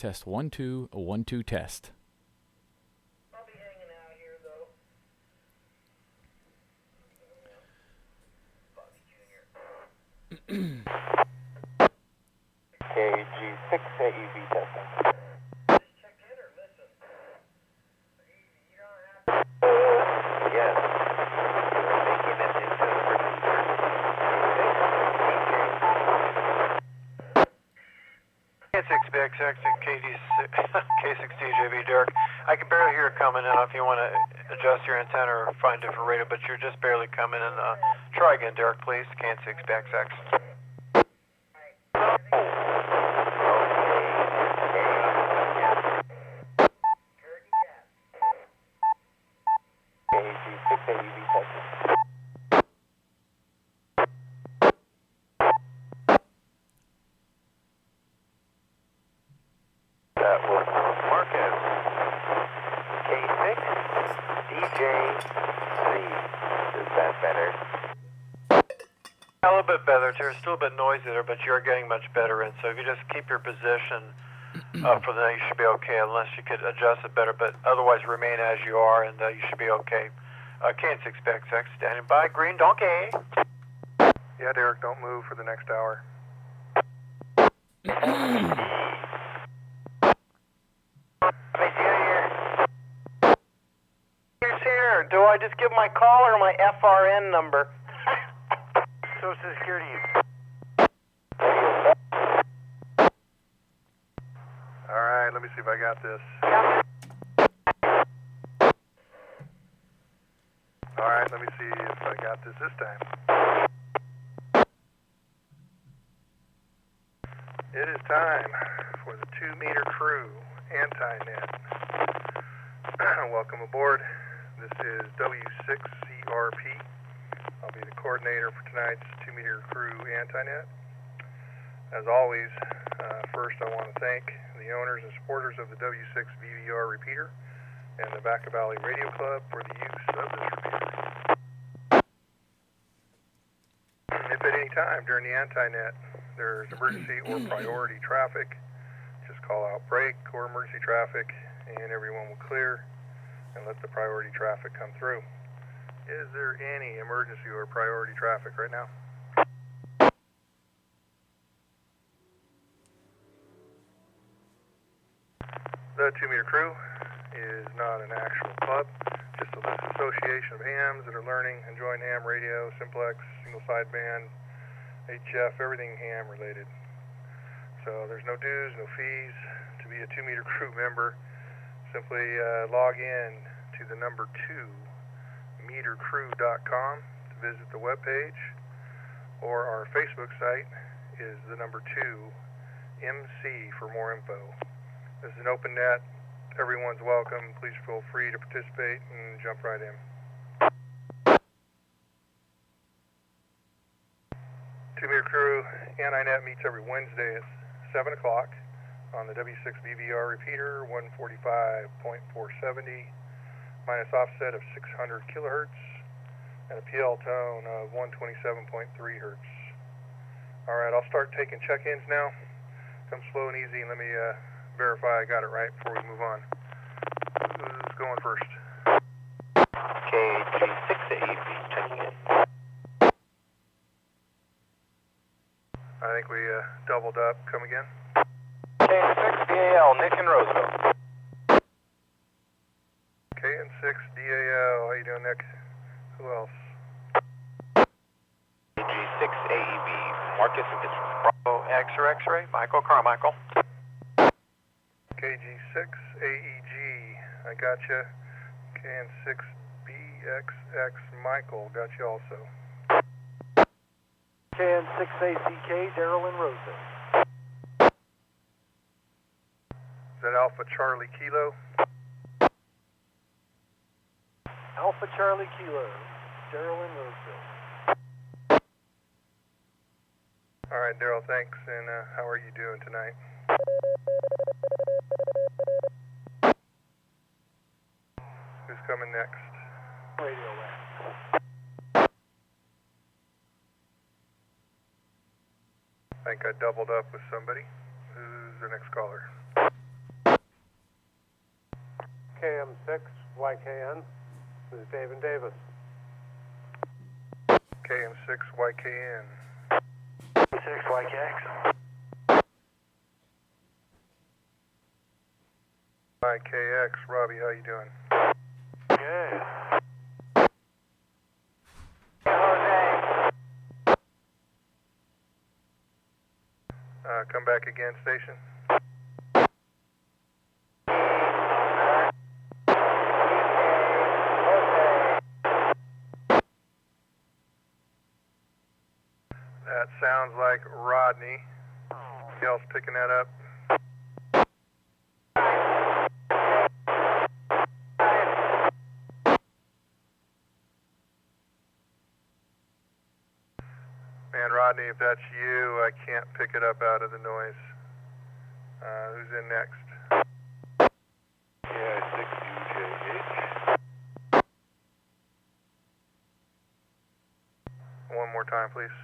test 1 2, a 1 2 test. I'll be hanging out here though. KG6 AEV testing. Just check in or listen? You don't have to. Yes. Making it into K6BXX and K6DJV, Derek. I can barely hear it coming in. If you want to adjust your antenna or find a different radio, but you're just barely coming in. Try again, Derek, please. K6BXX. KG6 AEV testing. That was Marcus. K6 DJV. Is that better? A little bit better. There's still a bit noisy there, but you're getting much better in. So if you just keep your position for the night, you should be okay, unless you could adjust it better. But otherwise, remain as you are, and you should be okay. KN6BXX standing by. Green Donkey. Yeah, Derek, don't move for the next hour. Here's here. Do I just give my call or my FRN number? Social Security. All right, let me see if I got this. All right, let me see if I got this time. It is time for the 2-meter crew anti-net. Welcome aboard. This is W6CRP. I'll be the coordinator for tonight's 2-meter crew anti-net. As always, first I want to thank the owners and supporters of the W6 VVR repeater and the Vaca Valley Radio Club for the use of this repeater. If at any time during the anti-net there's emergency or priority traffic, just call out break or emergency traffic and everyone will clear and let the priority traffic come through. Is there any emergency or priority traffic right now? The 2-meter crew is not an actual club, just a loose association of hams that are learning, enjoying ham radio, simplex, single sideband, HF, everything ham related. So there's no dues, no fees to be a 2-meter crew member. Simply log in to the number 2metercrew.com to visit the webpage, or our Facebook site is the number 2MC for more info. This is an open net. Everyone's welcome. Please feel free to participate and jump right in. 2-meter crew anti-net meets every Wednesday at 7 o'clock on the W6 VVR repeater, 145.470, minus offset of 600 kilohertz, and a PL tone of 127.3 hertz. All right, I'll start taking check-ins now. Come slow and easy, and let me verify I got it right before we move on. Who's going first? KG6AEV checking in. I think we doubled up. Come again? KN6DAL, Nick in Roseville. KN6DAL. How you doing, Nick? Who else? KG6AEV, Marcus and Pittsburgh. Bravo X-ray, Michael Carmichael. KG6AEG. I got you. KN6BXX Michael. Got you also. KN6ACK, Daryl in Roseville. Is that Alpha Charlie Kilo? Alpha Charlie Kilo, Daryl in Roseville. All right, Daryl, thanks. And how are you doing tonight? Who's coming next? Radio Land. I think I doubled up with somebody. Who's the next caller? KM6YKN. This is Dave and Davis. KM6YKN. 6YKX. YKX, Robbie, how you doing? Good. Jose. Come back again, station. That sounds like Rodney. Who else picking that up? Man, Rodney, if that's you, I can't pick it up out of the noise. Who's in next? KI6UJH. One more time, please.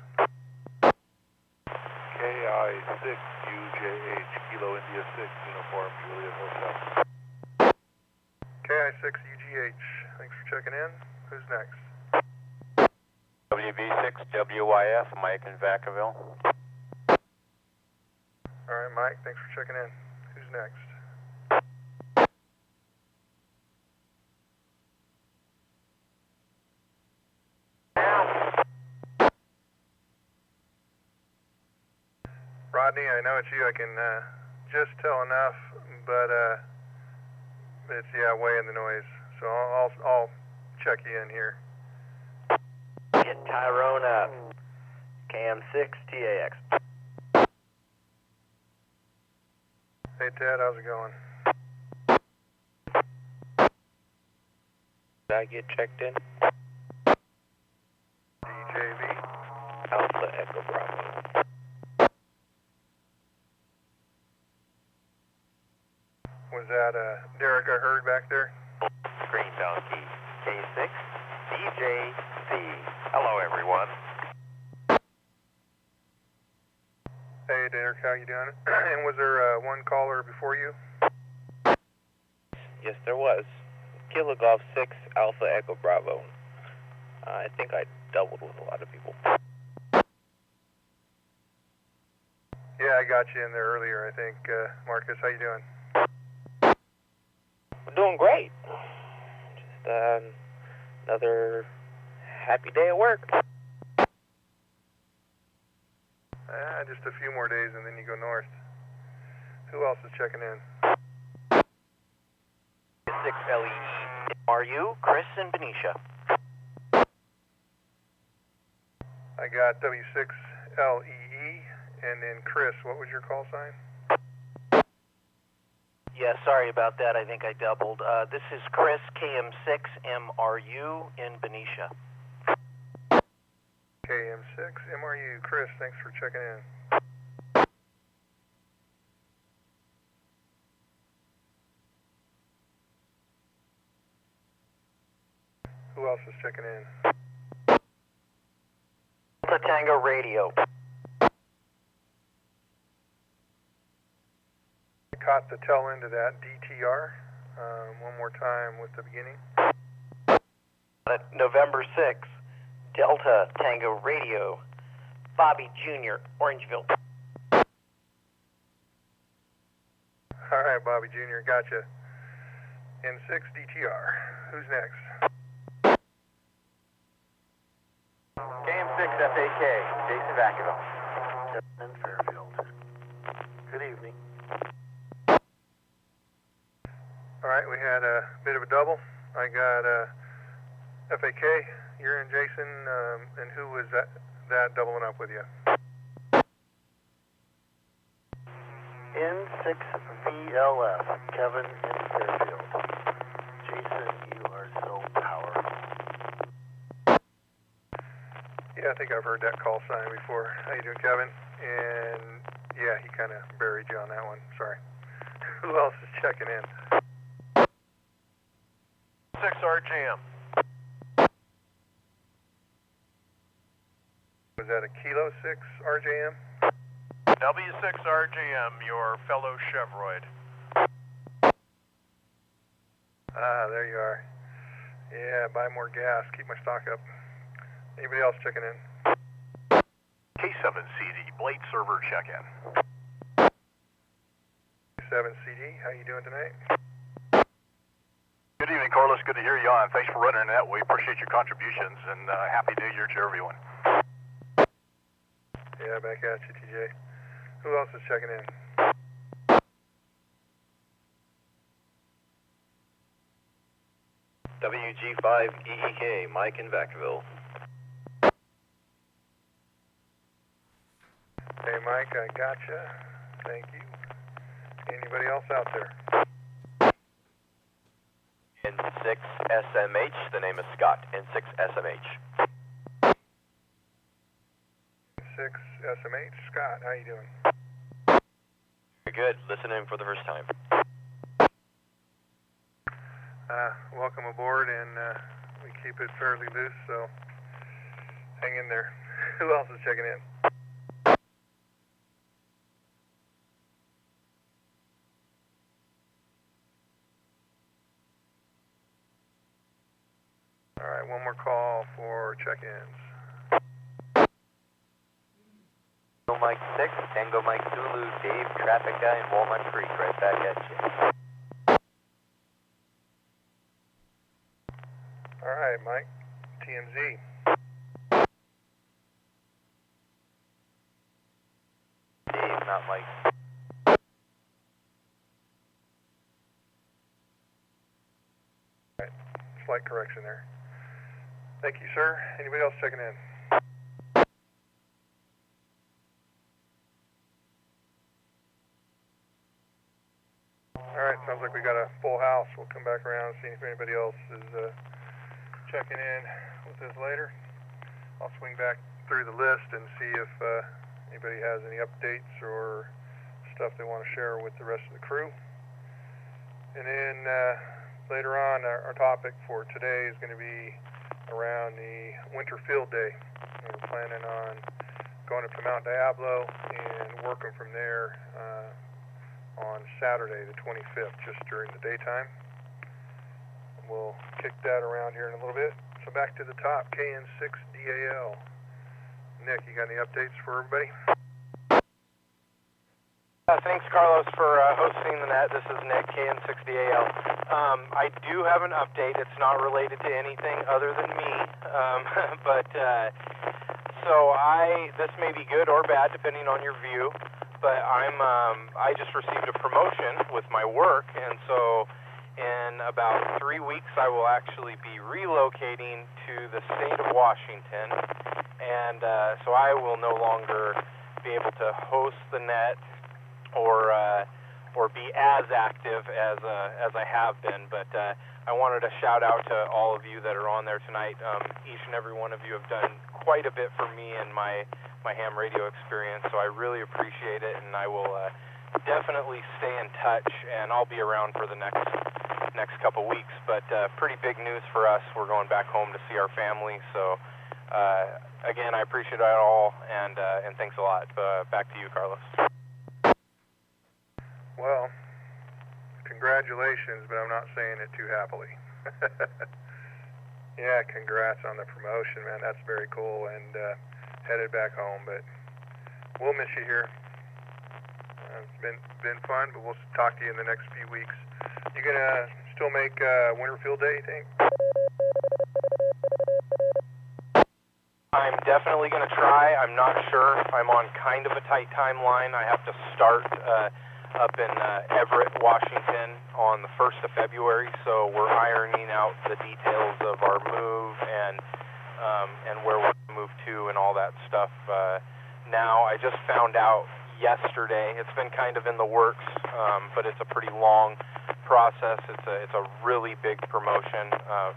KI6UJH. Kilo India 6, Uniform Juliet Hotel. KI6UGH. Thanks for checking in. Who's next? WB6WYF, Mike in Vacaville. All right, Mike, thanks for checking in. Who's next? Rodney, I know it's you. I can just tell enough, but it's way in the noise. So I'll check you in here. Get Tyrone up. KM6TAX. Hey Ted, how's it going? Did I get checked in? DJV. Alpha Echo Bravo. Was that Derek I heard back there? Green Donkey. K6. DJC. Hello, everyone. Hey Derek, how you doing? And was there one caller before you? Yes, there was. Kilo Golf 6, Alpha Echo Bravo. I think I doubled with a lot of people. Yeah, I got you in there earlier, I think. Marcus, how you doing? We're doing great. Just another happy day at work. Just a few more days and then you go north. Who else is checking in? 6LE. Are you Chris and Benicia? I got W6LEE and then Chris. What was your call sign? Yeah, sorry about that. I think I doubled. This is Chris, KM6MRU in Benicia. KM6 MRU. Chris, thanks for checking in. Who else is checking in? The Tango Radio. I caught the tail end of that. DTR. One more time with the beginning. November 6th, Delta Tango Radio. Bobby Jr., Orangeville. All right, Bobby Jr., gotcha. N6 DTR. Who's next? KM6FAK, Jason Vacaville. In Fairfield. Good evening. All right, we had a bit of a double. I got FAK, you're in Jason, and who was that doubling up with you? N6VLF, Kevin in Fairfield. Jason, you are so powerful. Yeah, I think I've heard that call sign before. How you doing, Kevin? And yeah, he kind of buried you on that one. Sorry. Who else is checking in? 6RGM. Was that a Kilo 6 RJM? W6RGM, your fellow Chevroid. Ah, there you are. Yeah, buy more gas, keep my stock up. Anybody else checking in? K7CD, Blade Server check-in. 7CD, how you doing tonight? Good evening, Carlos. Good to hear you on. Thanks for running that. We appreciate your contributions, and Happy New Year to everyone. Yeah, back at you, TJ. Who else is checking in? WG5EEK, Mike in Vacaville. Hey, Mike, I gotcha. Thank you. Anybody else out there? N6SMH, the name is Scott, N6SMH. 6SMH, Scott, how you doing? Very good, listening for the first time. Welcome aboard, and we keep it fairly loose, so hang in there. Who else is checking in? All right, one more call for check-ins. Tango Mike 6, Tango Mike Zulu, Dave, traffic guy in Walnut Creek, right back at you. All right, Mike, TMZ. Dave, not Mike. All right, slight correction there. Thank you, sir. Anybody else checking in? All right, sounds like we got a full house. We'll come back around and see if anybody else is checking in with us later. I'll swing back through the list and see if anybody has any updates or stuff they want to share with the rest of the crew. And then later on, our topic for today is going to be around the winter field day. And we're planning on going up to Mount Diablo and working from there on Saturday the 25th, just during the daytime. We'll kick that around here in a little bit. So back to the top, KN6DAL. Nick, you got any updates for everybody? Thanks, Carlos, for hosting the net. This is Nick, KN6DAL. I do have an update. It's not related to anything other than me, this may be good or bad depending on your view. But I just received a promotion with my work, and so in about 3 weeks I will actually be relocating to the state of Washington, and so I will no longer be able to host the net or be as active as I have been. But I wanted to shout out to all of you that are on there tonight. Each and every one of you have done quite a bit for me and my ham radio experience, so I really appreciate it, and I will definitely stay in touch, and I'll be around for the next couple weeks. But pretty big news for us. We're going back home to see our family, so again, I appreciate it all, and thanks a lot. Back to you, Carlos. Well, congratulations, but I'm not saying it too happily. Yeah, congrats on the promotion, man. That's very cool, and headed back home, but we'll miss you here. It's been fun, but we'll talk to you in the next few weeks. You gonna still make Winter Field Day, you think? I'm definitely going to try. I'm not sure. I'm on kind of a tight timeline. I have to start up in Everett, Washington on the 1st of February, so we're ironing out the details of our move and where we're going to move to and all that stuff. Now, I just found out yesterday. It's been kind of in the works, but it's a pretty long process. It's a really big promotion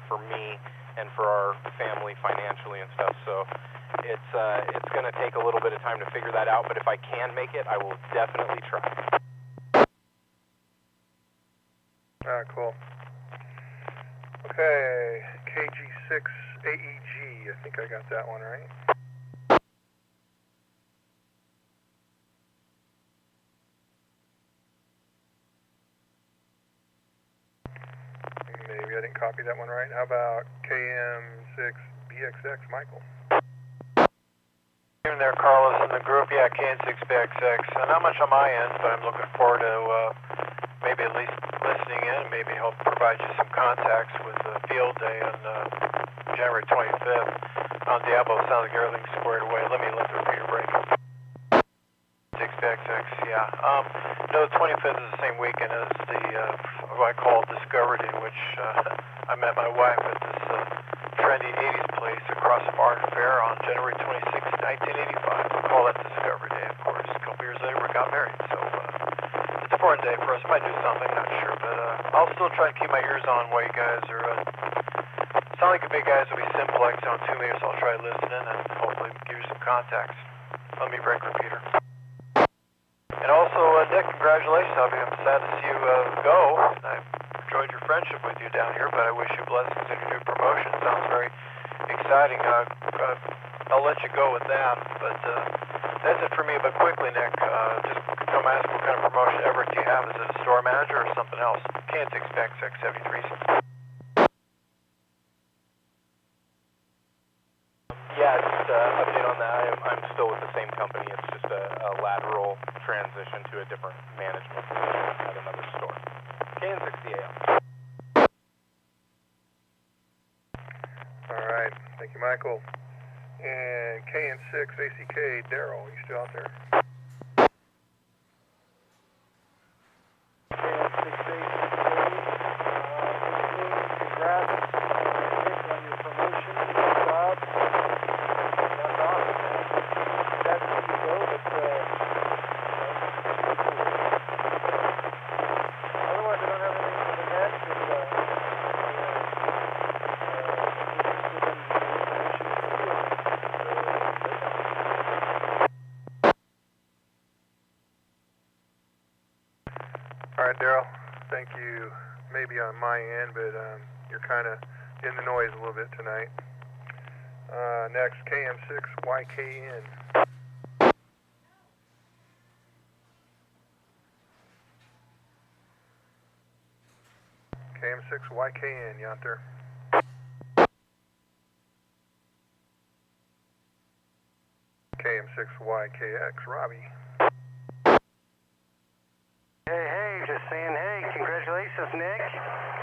for me and for our family financially and stuff. So it's going to take a little bit of time to figure that out, but if I can make it, I will definitely try. Cool. Okay, KG6AEG. I think I got that one right. copy that one right. How about KM6BXX, Michael? Even there, Carlos, in the group, yeah, KN6BXX. Not much on my end, but I'm looking forward to maybe at least listening in and maybe help provide you some contacts with the field day on January 25th. On Diablo, sounds like everything's squared away. Let me let the repeater break. 6BXX, yeah. No, the 25th is the same weekend as the, what I call Discovery Day, which I met my wife at this trendy 80s place across the Barn Fair on January 26, 1985. We call that Discovery Day, of course. A couple years later, we got married, so it's an important day for us. Might do something, not sure, but I'll still try to keep my ears on while you guys are, sound like the big guys will be simplex on 2 meters, so I'll try listening and hopefully give you some contacts. Let me break repeater. And also, Nick, congratulations. I'm sad to see you go. I've enjoyed your friendship with you down here, but I wish you blessings in your new promotion. Sounds very exciting. I'll let you go with that, but that's it for me. But quickly, Nick, just come ask what kind of promotion Everett do you have? Is it a store manager or something else? Can't expect X73. Yeah, just update on that. I'm still with the same company. It's just a lateral transition to a different management position at another store. KN60AM. All right. Thank you, Michael. And KN6ACK, Daryl, you still out there? Congrats, Nick, on your promotion. Good job. That's awesome, man. That's where you go, but otherwise, I don't have anything for the net. And, All right, Daryl. Thank you. Maybe on my end, but you're kind of in the noise a little bit tonight. Next, KM6YKN. KM6YKN, you out there? KM6YKX, Robbie. Hey, just saying, hey, congratulations, Nick.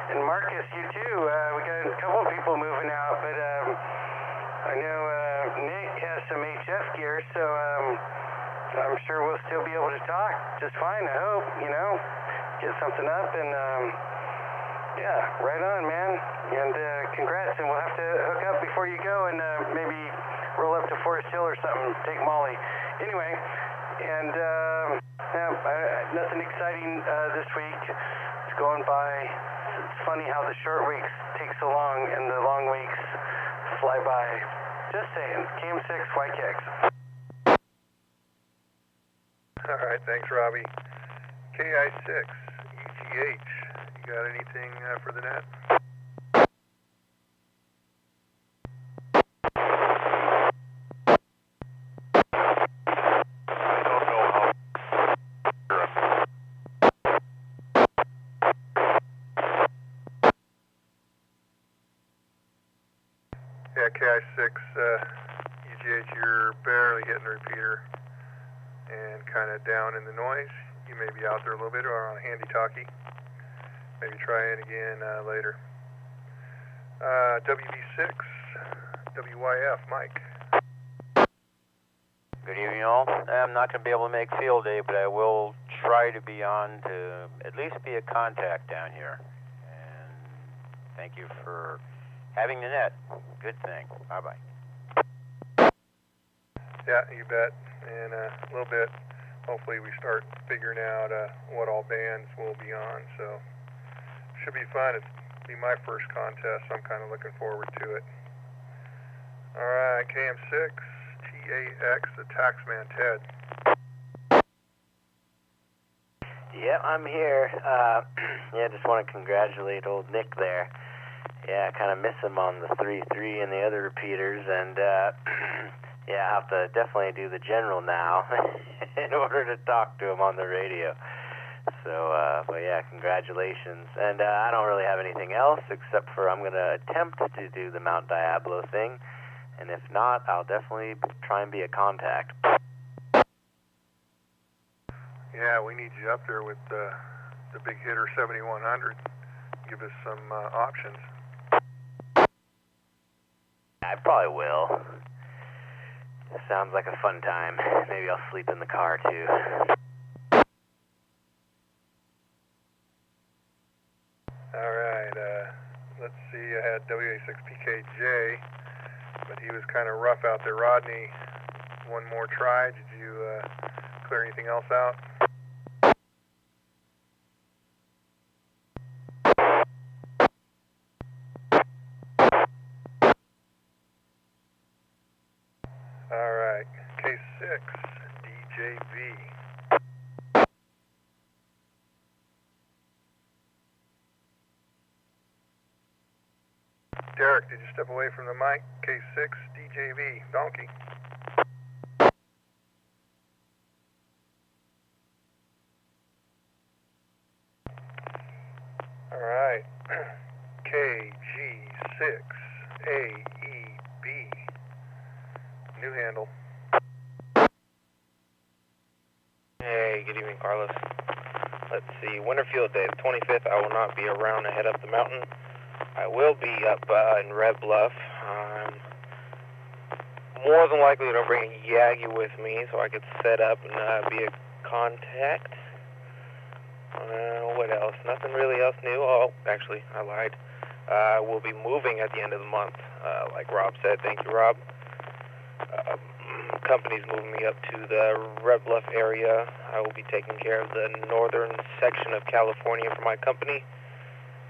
And Marcus, you too. We got a couple of people moving out, but I know Nick has some HF gear, so I'm sure we'll still be able to talk just fine, I hope, get something up, and yeah, right on, man. And congrats, and we'll have to hook up before you go and maybe roll up to Forest Hill or something, take Molly. Anyway, and nothing exciting this week. It's going by. It's funny how the short weeks take so long and the long weeks fly by. Just saying. KM6YKX. All right, thanks, Robbie. KI6EGH. You got anything for the net? Yeah, KI6 EGH, you're barely hitting the repeater and kind of down in the noise. You may be out there a little bit or on a handy talkie. Maybe try it again later. WV6, WYF, Mike. Good evening, all. I'm not going to be able to make field day, but I will try to be on to at least be a contact down here. And thank you for having the net. Good thing. Bye-bye. Yeah, you bet. And a little bit, hopefully we start figuring out what all bands will be on. So should be fun. It'll be my first contest, so I'm kind of looking forward to it. All right, KM6, TAX, the Taxman, Ted. Yeah, I'm here. Yeah, just want to congratulate old Nick there. Yeah, I kind of miss him on the 3-3 and the other repeaters, and yeah, I have to definitely do the general now in order to talk to him on the radio. But yeah, congratulations. And I don't really have anything else except for I'm going to attempt to do the Mount Diablo thing. And if not, I'll definitely try and be a contact. Yeah, we need you up there with the big hitter 7100. Give us some options. I probably will. Sounds like a fun time. Maybe I'll sleep in the car too. Alright, let's see, I had WA6PKJ, but he was kind of rough out there. Rodney, one more try. Did you clear anything else out? Alright, K6, DJV. Derek, did you step away from the mic? K6, DJV, Donkey. Alright, KG6AEB, new handle. Hey, good evening, Carlos. Let's see, Winterfield Day, the 25th, I will not be around to head up the mountain. I will be up in Red Bluff. More than likely to bring a Yagi with me so I could set up and be a contact. What else? Nothing really else new. Oh, actually, I lied. We'll be moving at the end of the month, like Rob said. Thank you, Rob. Company's moving me up to the Red Bluff area. I will be taking care of the northern section of California for my company.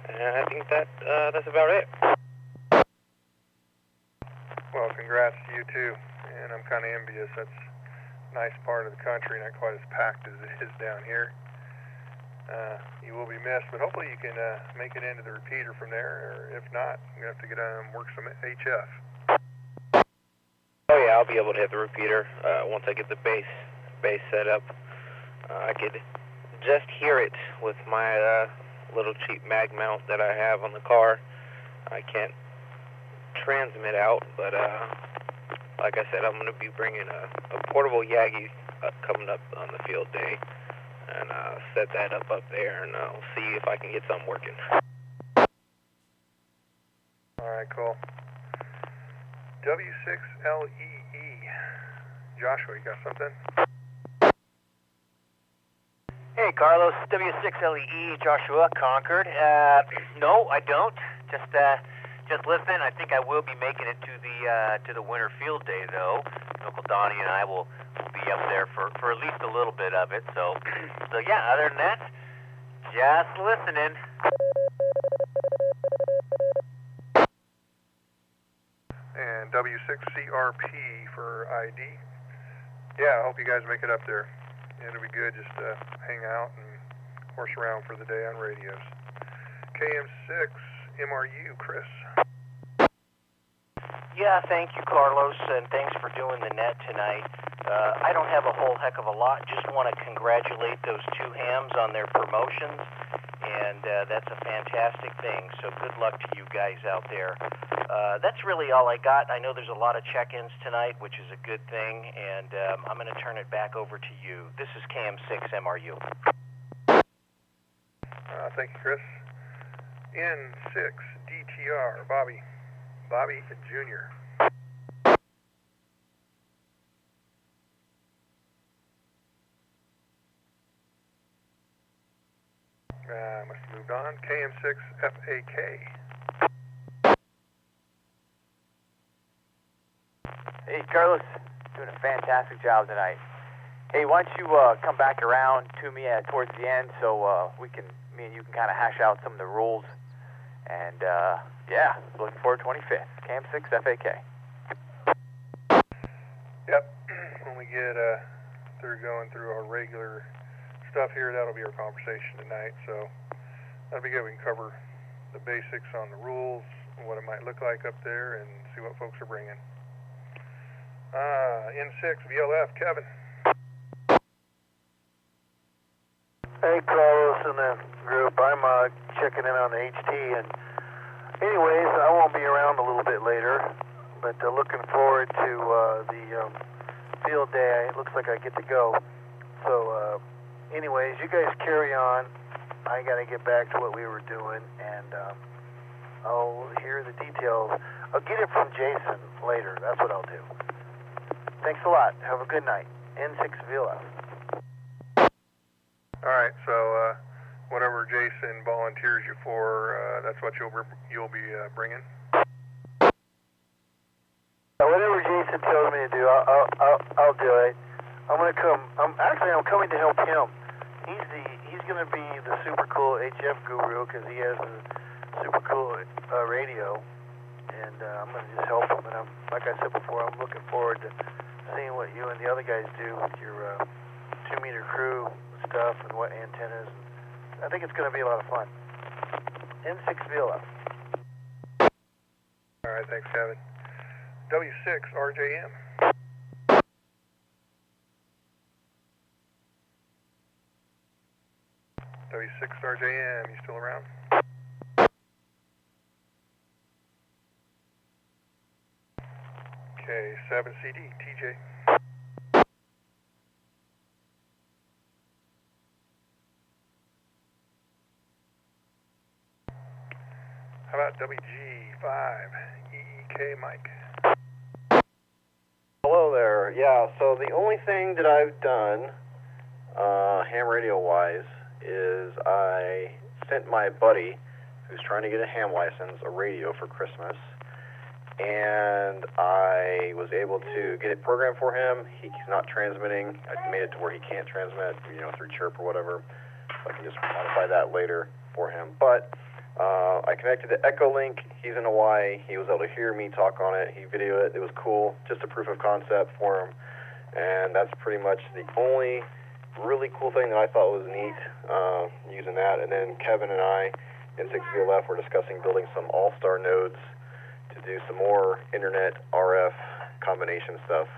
And I think that's about it. Well, congrats to you too. And I'm kind of envious. That's a nice part of the country, not quite as packed as it is down here. You will be missed, but hopefully you can make it into the repeater from there. Or if not, I'm going to have to get work some HF. Oh yeah, I'll be able to hit the repeater once I get the base set up. I could just hear it with my little cheap mag mount that I have on the car. I can't transmit out, but like I said, I'm going to be bringing a portable Yagi coming up on the field day, and set that up there, and I'll see if I can get something working. Alright, cool. W6LEE. Joshua, you got something? Hey, Carlos, W6LEE, Joshua, Concord. No, I don't. Just listen. I think I will be making it to the Winter Field Day, though. Uncle Donnie and I will be up there for at least a little bit of it. So yeah. Other than that, just listening. And W6CRP for ID. Yeah, I hope you guys make it up there. It'll be good just to hang out and horse around for the day on radios. KM6, MRU, Chris. Yeah, thank you, Carlos, and thanks for doing the net tonight. I don't have a whole heck of a lot. Just want to congratulate those two hams on their promotions, and that's a fantastic thing. So good luck to you guys out there. That's really all I got. I know there's a lot of check-ins tonight, which is a good thing, and I'm going to turn it back over to you. This is KM6 MRU. Thank you, Chris. N6 DTR, Bobby Jr. Must have moved on. KM6 FAK. Hey, Carlos, doing a fantastic job tonight. Hey, why don't you come back around to me towards the end so me and you can kind of hash out some of the rules. And yeah, looking forward to 25th. KM6 FAK. Yep. When we get through going through our regular stuff here, that'll be our conversation tonight. So that'll be good. We can cover the basics on the rules, what it might look like up there, and see what folks are bringing. N6 VLF, Kevin. Hey, Carlos and the group. I'm checking in on the HT, and anyways, I won't be around a little bit later, but looking forward to the field day. It looks like I get to go. So, anyways, you guys carry on. I got to get back to what we were doing, and I'll hear the details. I'll get it from Jason later. That's what I'll do. Thanks a lot. Have a good night. N6 VLF. All right, so whatever Jason volunteers you for, that's what you'll be bringing. Whatever Jason tells me to do, I'll do it. I'm gonna come. I'm coming to help him. He's gonna be the super cool HF guru because he has a super cool radio, and I'm gonna just help him. And like I said before, I'm looking forward to seeing what you and the other guys do with your 2-meter crew stuff and what antennas. I think it's going to be a lot of fun. N6 VLF. All right, thanks, Kevin. W6 RJM. W6 RJM, you still around? Okay, 7CD, TJ. How about WG5, EEK Mike? Hello there. Yeah, so the only thing that I've done, ham radio wise, is I sent my buddy, who's trying to get a ham license, a radio for Christmas, and I was able to get it programmed for him. He's not transmitting. I made it to where he can't transmit, through chirp or whatever. So I can just modify that later for him. But I connected to Echolink. He's in Hawaii. He was able to hear me talk on it. He videoed it. It was cool. Just a proof of concept for him. And that's pretty much the only really cool thing that I thought was neat using that. And then Kevin and I, N6 VLF, were discussing building some all-star nodes to do some more internet RF combination stuff.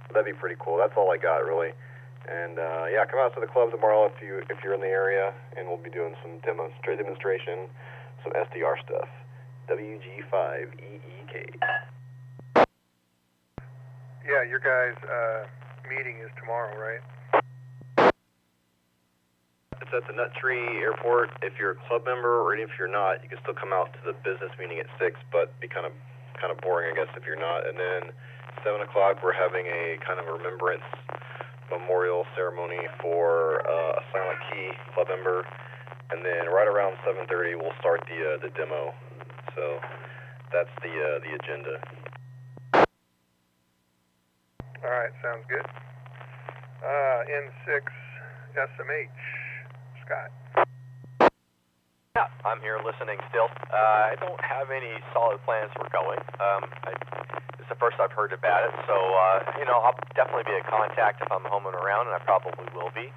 That'd be pretty cool. That's all I got, really. And yeah, come out to the club tomorrow if you're in the area, and we'll be doing some demonstration, some SDR stuff. WG5EEK. Yeah, your guys' meeting is tomorrow, right? It's at the Nut Tree Airport. If you're a club member, or even if you're not, you can still come out to the business meeting at 6, but be kind of boring, I guess, if you're not. And then 7 o'clock, we're having a kind of remembrance memorial ceremony for a Silent Key club member. And then right around 7:30, we'll start the demo. So that's the agenda. All right, sounds good. N6 SMH, Scott. Yeah, I'm here listening still. I don't have any solid plans for going. It's the first I've heard about it, so I'll definitely be a contact if I'm home and around, and I probably will be.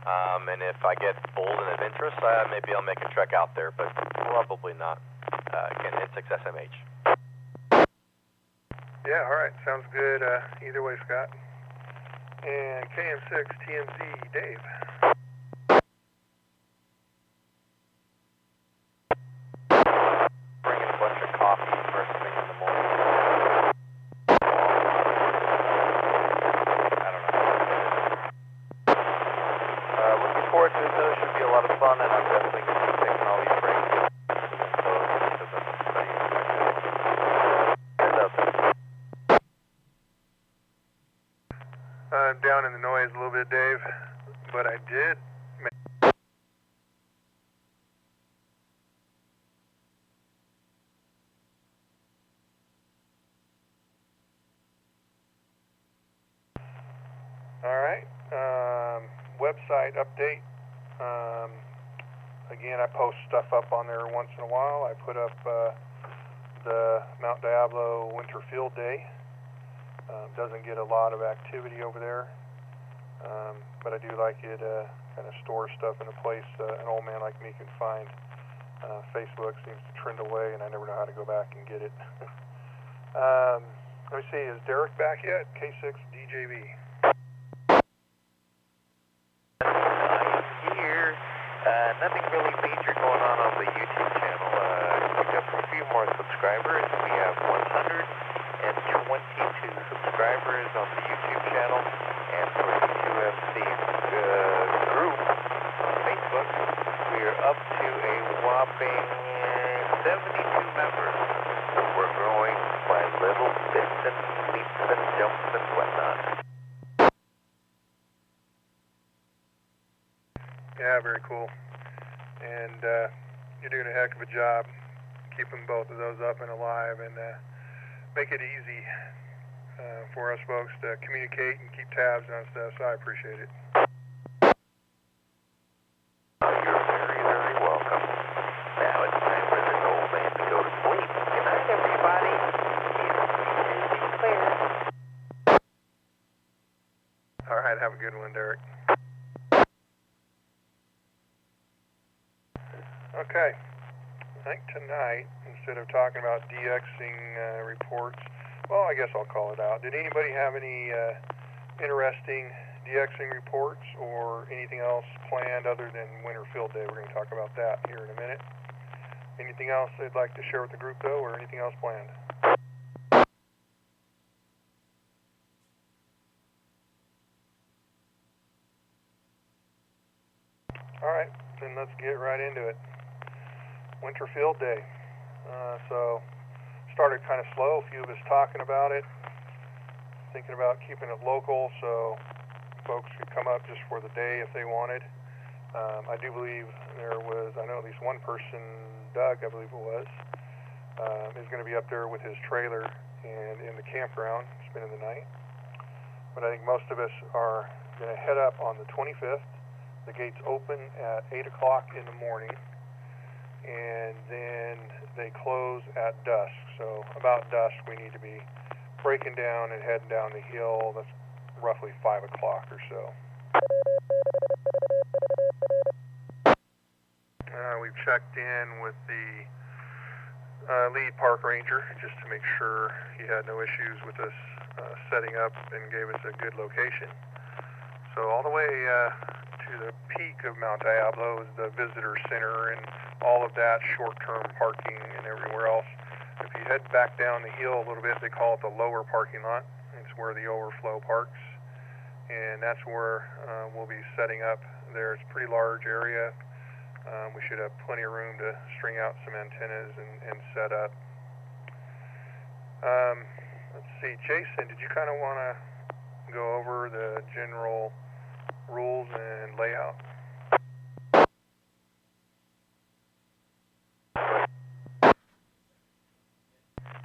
And if I get bold and of interest, maybe I'll make a trek out there, but probably not. Again, N6 SMH. Yeah, all right, sounds good. Either way, Scott. And KM6 TMZ, Dave. Bringing a bunch of coffee first thing in the morning. I don't know. Looking forward to it though. Should be a lot of fun, and I'm definitely going to be taking all these breaks to the photos because I'm studying myself. Heads up. I'm down in the noise a little bit, Dave, but I did make... All right, website update. Again, I post stuff up on there once in a while. I put up the Mount Diablo Winter Field Day. Doesn't get a lot of activity over there, but I do like it, kind of store stuff in a place an old man like me can find. Facebook seems to trend away, and I never know how to go back and get it. Let me see, is Derek back yet? K6 DJB. Here. Nothing really major going on the YouTube channel. Picked up a few more subscribers. We have 122 subscribers on the YouTube channel, and for the 2MC group on Facebook, we are up to a whopping 72 members. So we're growing by little bits and leaps and jumps and whatnot. Yeah, very cool. And you're doing a heck of a job keeping both of those up and alive, and make it easy for us folks to communicate and keep tabs on stuff, so I appreciate it. You're very, very welcome. Now it's time for this old man to go to sleep. Good night, everybody. It's clear. All right, have a good one, Derek. Okay, I think tonight, instead of talking about DXing reports, well, I guess I'll call it out. Did anybody have any interesting DXing reports or anything else planned other than Winter Field Day? We're going to talk about that here in a minute. Anything else they'd like to share with the group, though, or anything else planned? All right, then let's get right into it. Winter Field Day. So started kind of slow, a few of us talking about it, thinking about keeping it local so folks could come up just for the day if they wanted. I do believe there was, I know at least one person, Doug, I believe it was, is going to be up there with his trailer and in the campground spending the night. But I think most of us are going to head up on the 25th. The gates open at 8 o'clock in the morning, and then they close at dusk. So about dusk, we need to be breaking down and heading down the hill. That's roughly 5 o'clock or so. We've checked in with the lead park ranger just to make sure he had no issues with us setting up and gave us a good location. So all the way to the peak of Mount Diablo is the visitor center and all of that short-term parking and everywhere else. If you head back down the hill a little bit, they call it the lower parking lot. It's where the overflow parks, and that's where we'll be setting up there. It's a pretty large area. We should have plenty of room to string out some antennas and set up. Let's see, Jason, did you kind of want to go over the general rules and layout?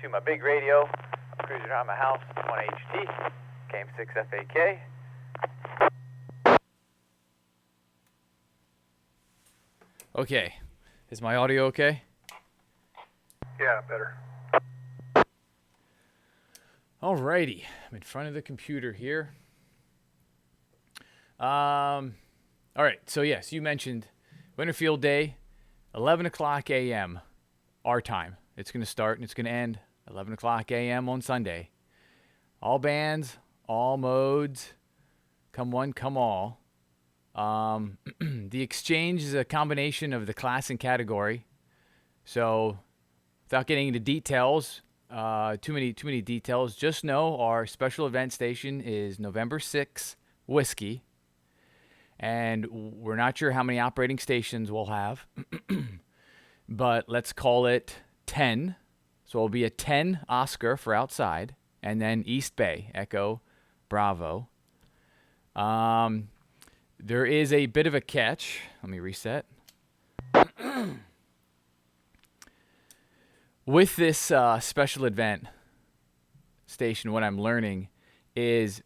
To my big radio, I'm cruising around my house, 1HT, KM6FAK. Okay. Is my audio okay? Yeah, better. Alrighty. I'm in front of the computer here. Alright, so yes, you mentioned Winter Field Day, 11 o'clock a.m. our time. It's going to start and it's going to end 11 o'clock a.m. on Sunday. All bands, all modes, come one, come all. The exchange is a combination of the class and category. So without getting into details, too many details, just know our special event station is November 6 Whiskey. And we're not sure how many operating stations we'll have, but let's call it 10. So it'll be a 10 Oscar for outside, and then East Bay, Echo, Bravo. There is a bit of a catch. Let me reset. With this special event station, what I'm learning is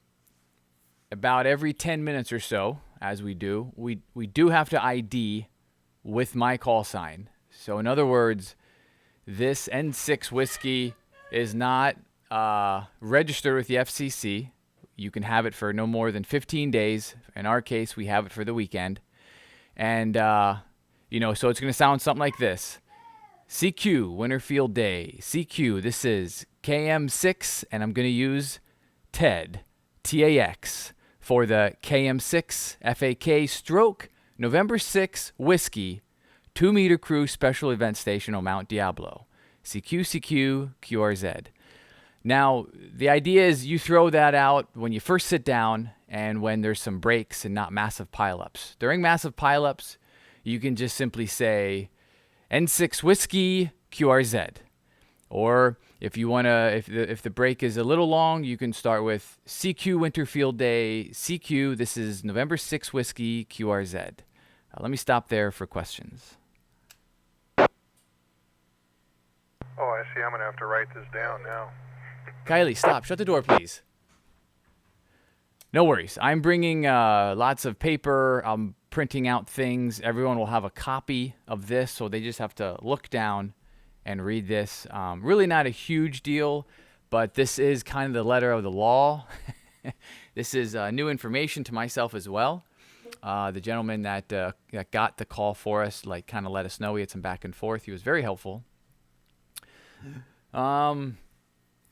about every 10 minutes or so, as we do have to ID with my call sign. So in other words, this N6 Whiskey is not registered with the FCC. You can have it for no more than 15 days. In our case, we have it for the weekend. And, so it's going to sound something like this. CQ, Winter Field Day. CQ, this is KM6, and I'm going to use TED, TAX, for the KM6 FAK stroke November 6 Whiskey, 2 meter crew special event station on Mount Diablo. CQ QRZ. Now, the idea is you throw that out when you first sit down and when there's some breaks and not massive pileups. During massive pileups, you can just simply say N6 Whiskey QRZ. Or if you want to, if the break is a little long, you can start with CQ Winterfield Day, CQ, this is November 6 Whiskey QRZ. Let me stop there for questions. Oh, I see. I'm going to have to write this down now. Kylie, stop. Shut the door, please. No worries. I'm bringing lots of paper. I'm printing out things. Everyone will have a copy of this, so they just have to look down and read this. Really not a huge deal, but this is kind of the letter of the law. This is new information to myself as well. The gentleman that got the call for us, kind of let us know. We had some back and forth. He was very helpful.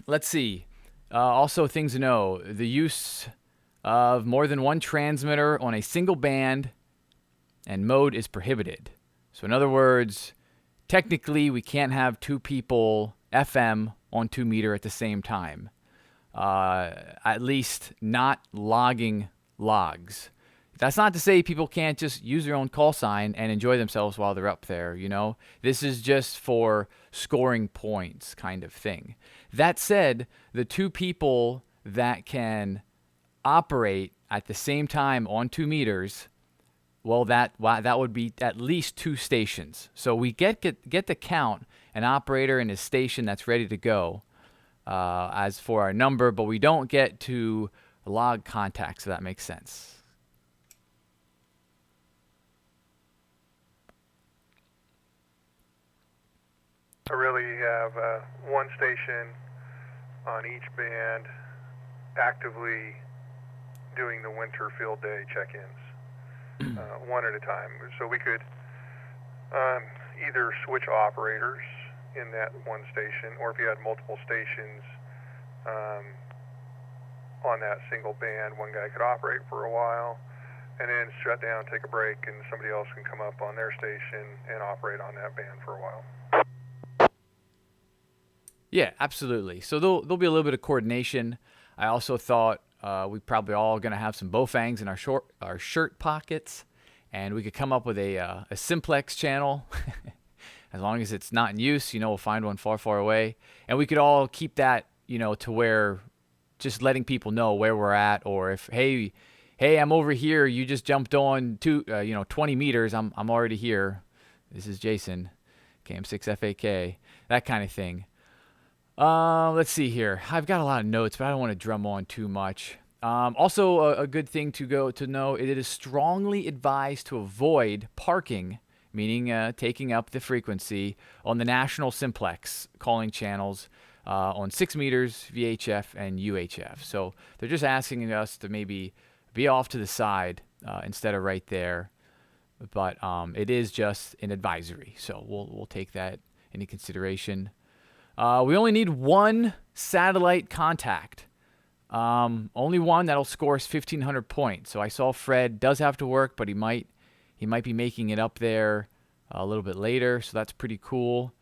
Let's see. Also, things to know. The use of more than one transmitter on a single band and mode is prohibited. So in other words, technically, we can't have two people FM on 2 meter at the same time. At least not logging logs. That's not to say people can't just use their own call sign and enjoy themselves while they're up there, you know. This is just for scoring points kind of thing. That said, the two people that can operate at the same time on 2 meters, well, that would be at least 2 stations. So we get the count, an operator and a station that's ready to go as for our number, but we don't get to log contacts, if that makes sense. I really have one station on each band actively doing the Winterfield Day check-ins, one at a time. So we could either switch operators in that one station, or if you had multiple stations on that single band, one guy could operate for a while and then shut down, take a break, and somebody else can come up on their station and operate on that band for a while. Yeah, absolutely. So there'll be a little bit of coordination. I also thought we probably all going to have some Baofengs in our shirt pockets, and we could come up with a simplex channel. As long as it's not in use, we'll find one far, far away. And we could all keep that, to where just letting people know where we're at, or if, hey, I'm over here. You just jumped on 20 meters. I'm already here. This is Jason, KM6FAK, that kind of thing. Let's see here. I've got a lot of notes, but I don't want to drum on too much. Also, a good thing to know, it is strongly advised to avoid parking, meaning taking up the frequency on the national simplex calling channels on 6 meters, VHF, and UHF. So they're just asking us to maybe be off to the side instead of right there. But it is just an advisory, so we'll take that into consideration. We only need one satellite contact. Only one that'll score us 1,500 points. So I saw Fred does have to work, but he might be making it up there a little bit later. So that's pretty cool.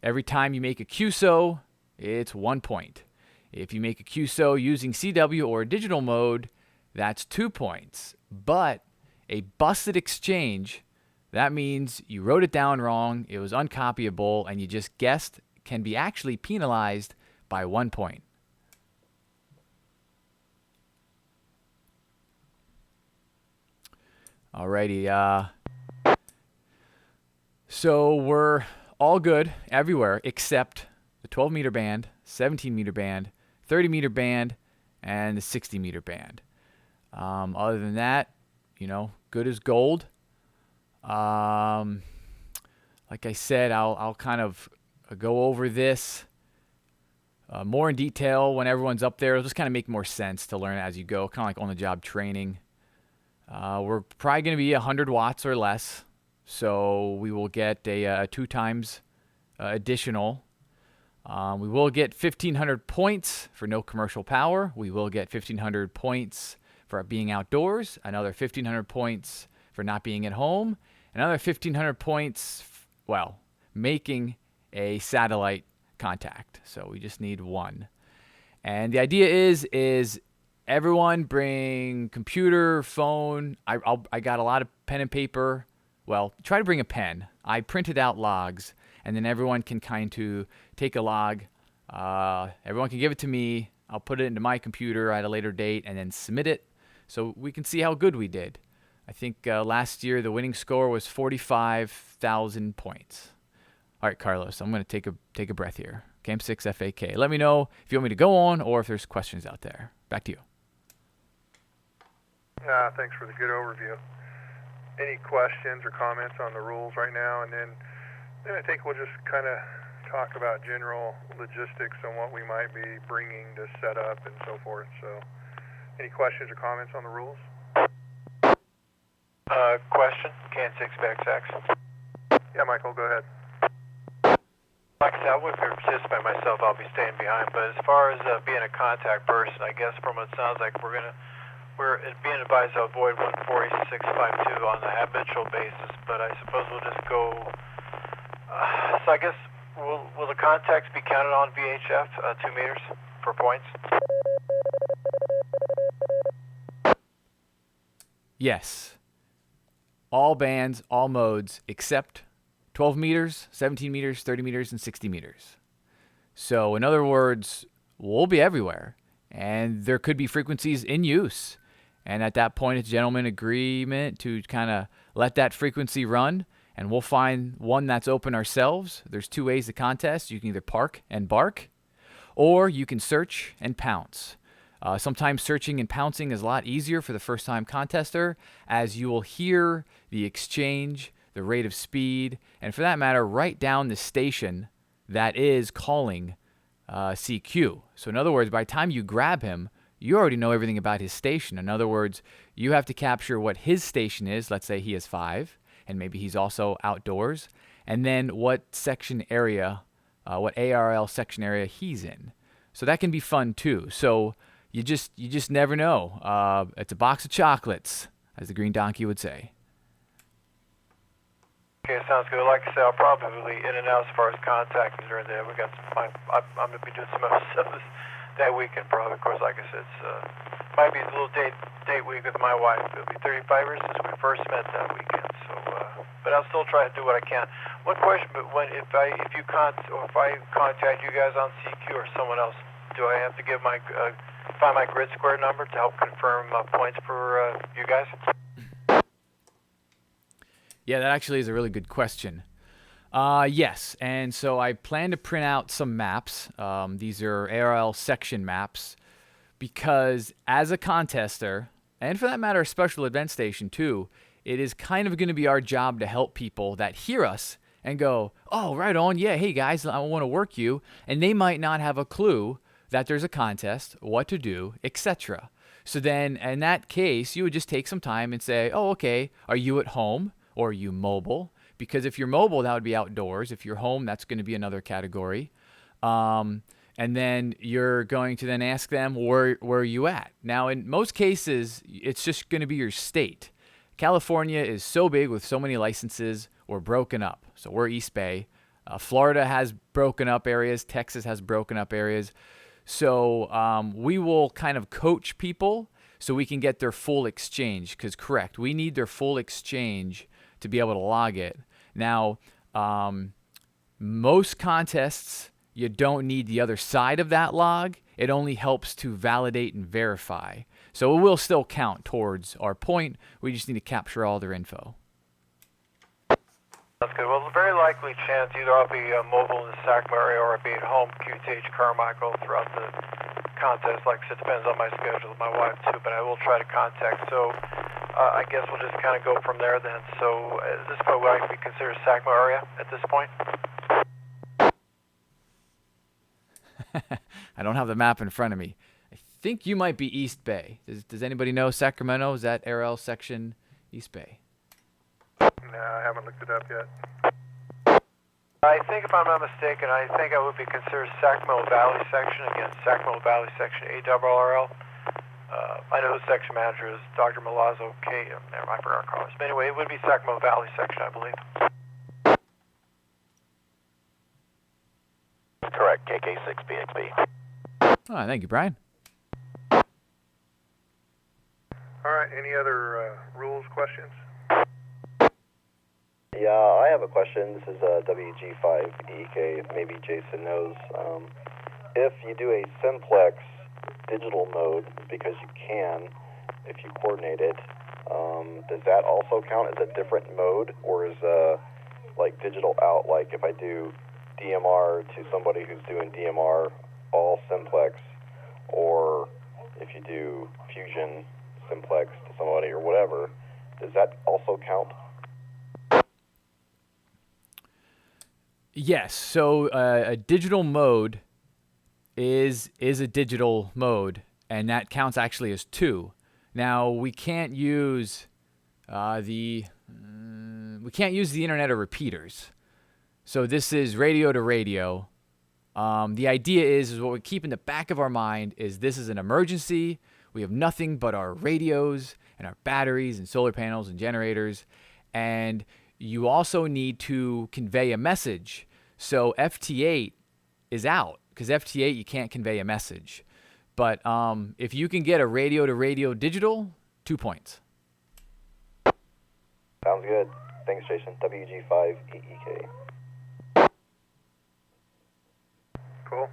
Every time you make a QSO, it's 1 point. If you make a QSO using CW or digital mode, that's 2 points. But a busted exchange, that means you wrote it down wrong, it was uncopyable, and you just guessed, can be actually penalized by 1 point. Alrighty, so we're all good everywhere except the 12 meter band, 17 meter band, 30 meter band, and the 60 meter band. Other than that, good as gold. Like I said, I'll kind of go over this more in detail when everyone's up there. It'll just kind of make more sense to learn as you go, kind of like on-the-job training. We're probably going to be 100 watts or less, so we will get a 2 times additional. We will get 1,500 points for no commercial power. We will get 1,500 points for being outdoors, another 1,500 points for not being at home, another 1,500 points, making a satellite contact. So we just need one. And the idea is everyone bring computer, phone. I got a lot of pen and paper. Well, try to bring a pen. I printed out logs, and then everyone can kind of take a log. Everyone can give it to me. I'll put it into my computer at a later date and then submit it so we can see how good we did. I think last year the winning score was 45,000 points. All right, Carlos, I'm going to take a breath here. Camp 6 FAK. Let me know if you want me to go on or if there's questions out there. Back to you. Thanks for the good overview. Any questions or comments on the rules right now? And then I think we'll just kind of talk about general logistics on what we might be bringing to set up and so forth. So any questions or comments on the rules? Question, Can 6 backstacks. Yeah, Michael, go ahead. Like I said, I wouldn't participate myself. I'll be staying behind. But as far as being a contact person, I guess from what it sounds like, we're being advised to avoid 14652 on a habitual basis. But I suppose we'll just go. So I guess will the contacts be counted on VHF 2 meters for points? Yes. All bands, all modes, except 12 meters, 17 meters, 30 meters, and 60 meters. So in other words, we'll be everywhere, and there could be frequencies in use. And at that point, it's gentleman agreement to kind of let that frequency run, and we'll find one that's open ourselves. There's 2 ways to contest. You can either park and bark, or you can search and pounce. Sometimes searching and pouncing is a lot easier for the first-time contester, as you will hear the exchange, the rate of speed, and for that matter, write down the station that is calling CQ. So in other words, by the time you grab him, you already know everything about his station. In other words, you have to capture what his station is. Let's say he is 5, and maybe he's also outdoors, and then what section area, what ARL section area he's in. So that can be fun too. So you just never know. It's a box of chocolates, as the Green Donkey would say. Okay, sounds good. Like I said, I'll probably in and out as far as contacting during the day. We got some fine. I'm going to be doing some other stuff that weekend, probably. Of course, like I said, it's might be a little date week with my wife. It'll be 35 years since we first met that weekend. So, but I'll still try to do what I can. One question: but if I contact you guys on CQ or someone else, do I have to give find my grid square number to help confirm points for you guys? Yeah, that actually is a really good question. Yes, and so I plan to print out some maps. These are ARL section maps because as a contester, and for that matter a special event station too, it is kind of going to be our job to help people that hear us and go, oh, right on, yeah, hey guys, I want to work you, and they might not have a clue that there's a contest, what to do, etc. So then in that case, you would just take some time and say, oh, okay, are you at home or are you mobile? Because if you're mobile, that would be outdoors. If you're home, that's going to be another category. And then you're going to then ask them, where are you at? Now, in most cases, it's just going to be your state. California is so big with so many licenses, we're broken up. So we're East Bay. Florida has broken up areas. Texas has broken up areas. So we will kind of coach people so we can get their full exchange. Because correct, we need their full exchange to be able to log it. Now, most contests, you don't need the other side of that log. It only helps to validate and verify. So it will still count towards our point. We just need to capture all their info. That's good. Well, a very likely chance either I'll be mobile in the Sacramento area or I'll be at home, QTH Carmichael, throughout the contest. Like I said, it depends on my schedule with my wife too, but I will try to contact. So I guess we'll just kind of go from there then. So is this what I be considered Sacramento area at this point? I don't have the map in front of me. I think you might be East Bay. Does anybody know Sacramento? Is that ARL section East Bay? No, I haven't looked it up yet. I think if I'm not mistaken, I think I would be considered Sacramento Valley section. Again, Sacramento Valley section ARRL. I know the section manager is Dr. Milazzo. Never mind, I forgot Carlos. But anyway, it would be Sacramento Valley section, I believe. Correct, KK6BXB. Oh, thank you, Brian. All right, any other rules questions? Yeah, I have a question. This is WG5EK. Maybe Jason knows. If you do a simplex digital mode, because you can, if you coordinate it, does that also count as a different mode, or is like digital out? Like if I do DMR to somebody who's doing DMR all simplex, or if you do fusion simplex to somebody or whatever, does that also count? Yes. So a digital mode is a digital mode, and that counts actually as two. Now we can't use the internet or repeaters. So this is radio to radio. The idea is what we keep in the back of our mind is this is an emergency. We have nothing but our radios and our batteries and solar panels and generators, and you also need to convey a message. So FT8 is out because FT8 you can't convey a message. But if you can get a radio to radio digital, 2 points. Sounds good. Thanks, Jason. WG5EEK. Cool.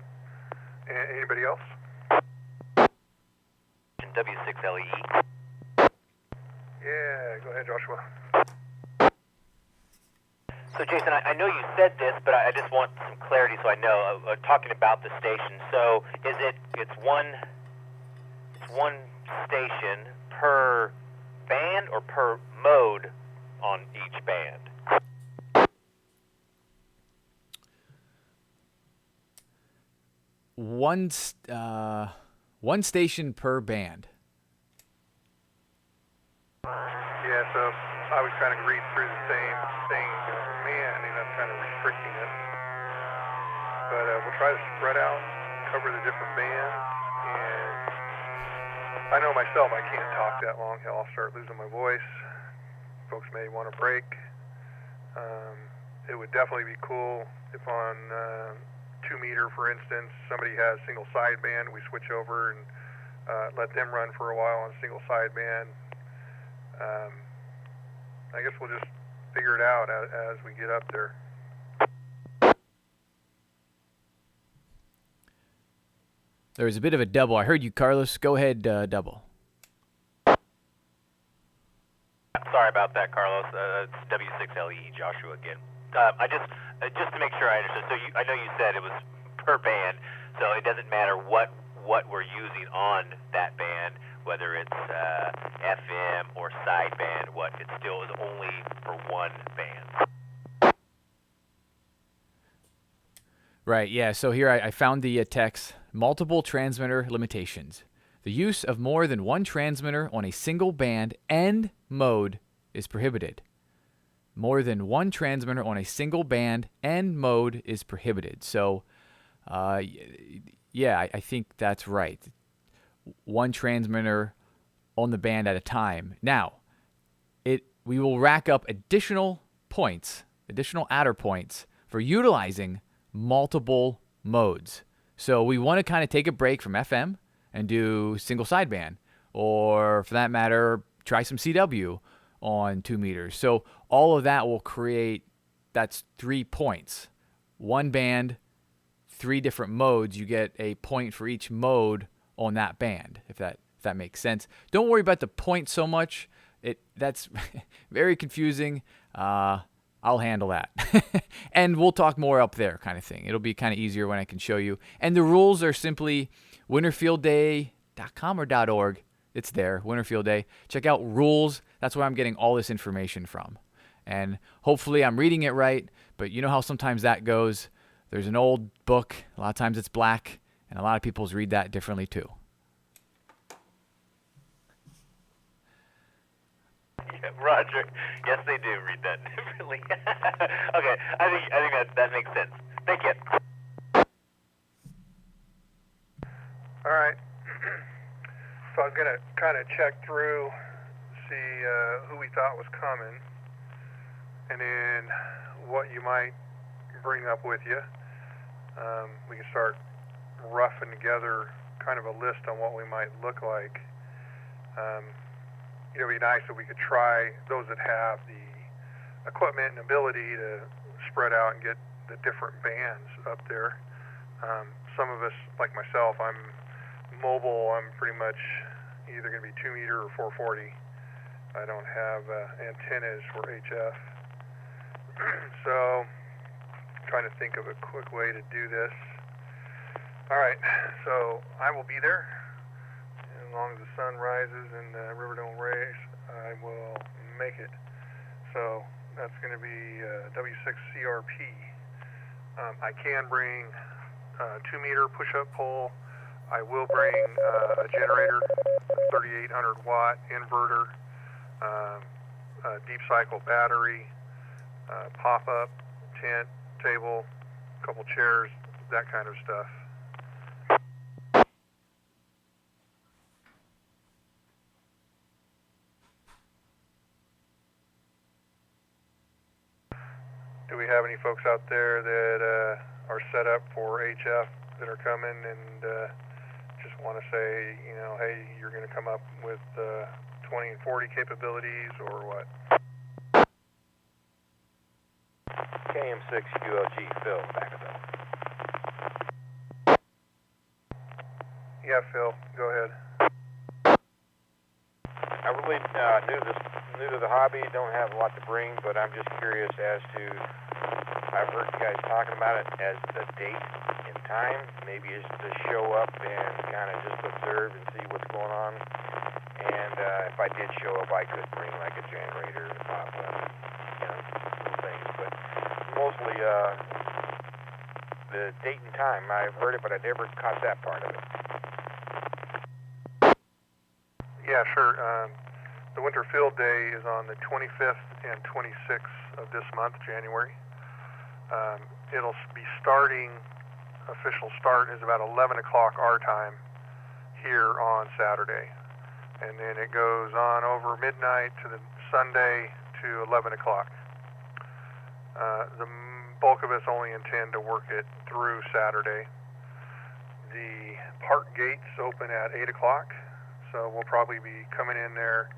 Anybody else? W6LE. Yeah, go ahead, Joshua. So, Jason, I know you said this, but I just want some clarity so I know. Talking about the station, so it's one station per band or per mode on each band? One station per band. Yeah, so I was kind of reading through the same thing. Man, I'm kind of restricting it. But we'll try to spread out, cover the different bands. And I know myself, I can't talk that long. Hell, I'll start losing my voice. Folks may want a break. It would definitely be cool if on 2 meter, for instance, somebody has single sideband, we switch over and let them run for a while on single sideband. I guess we'll just figure it out as we get up there. There was a bit of a double. I heard you, Carlos. Go ahead, double. Sorry about that, Carlos. It's W6LE, Joshua again. I just to make sure I understood. So I know you said it was per band, so it doesn't matter what we're using on that band, whether it's FM or sideband. It still is only for one band. Right. Yeah. So here I found the text. Multiple transmitter limitations. The use of more than one transmitter on a single band and mode is prohibited. More than one transmitter on a single band and mode is prohibited. So, yeah, I think that's right. One transmitter on the band at a time. Now, we will rack up additional points, additional adder points for utilizing multiple modes. So we want to kind of take a break from FM and do single sideband, or for that matter, try some CW on 2 meters. So all of that will create, that's 3 points. One band, 3 different modes. You get a point for each mode on that band, if that makes sense. Don't worry about the point so much. That's very confusing. I'll handle that. And we'll talk more up there kind of thing. It'll be kind of easier when I can show you. And the rules are simply winterfieldday.com or .org. It's there, Winterfield Day. Check out rules. That's where I'm getting all this information from. And hopefully I'm reading it right, but you know how sometimes that goes. There's an old book. A lot of times it's black, and a lot of people read that differently too. Yeah, Roger. Yes, they do read that differently. Okay, I think that makes sense. Thank you. All right. So I've going to kind of check through, see who we thought was coming, and then what you might bring up with you. We can start roughing together kind of a list on what we might look like. It would be nice if we could try those that have the equipment and ability to spread out and get the different bands up there. Some of us, like myself, I'm mobile. I'm pretty much either going to be 2 meter or 440. I don't have antennas for HF. So, trying to think of a quick way to do this. All right, so I will be there. As long as the sun rises and the river don't raise, I will make it. So that's going to be W6CRP. I can bring a 2 meter push-up pole. I will bring a generator, a 3800 watt inverter, a deep cycle battery, pop-up tent, table, a couple chairs, that kind of stuff. Do we have any folks out there that are set up for HF that are coming and just want to say, you know, hey, you're going to come up with 20 and 40 capabilities or what? KM6ULG, Phil, back of that. Yeah, Phil, go ahead. I really new to the hobby, don't have a lot to bring, but I'm just curious as to, I've heard you guys talking about it as the date and time, maybe it's to show up and kind of just observe and see what's going on. And if I did show up, I could bring like a generator to pop up, you know, little things. But mostly the date and time, I've heard it, but I never caught that part of it. Yeah, sure. The Winter Field Day is on the 25th and 26th of this month, January. It'll be starting, official start is about 11 o'clock our time here on Saturday. And then it goes on over midnight to the Sunday to 11 o'clock. The bulk of us only intend to work it through Saturday. The park gates open at 8 o'clock, so we'll probably be coming in there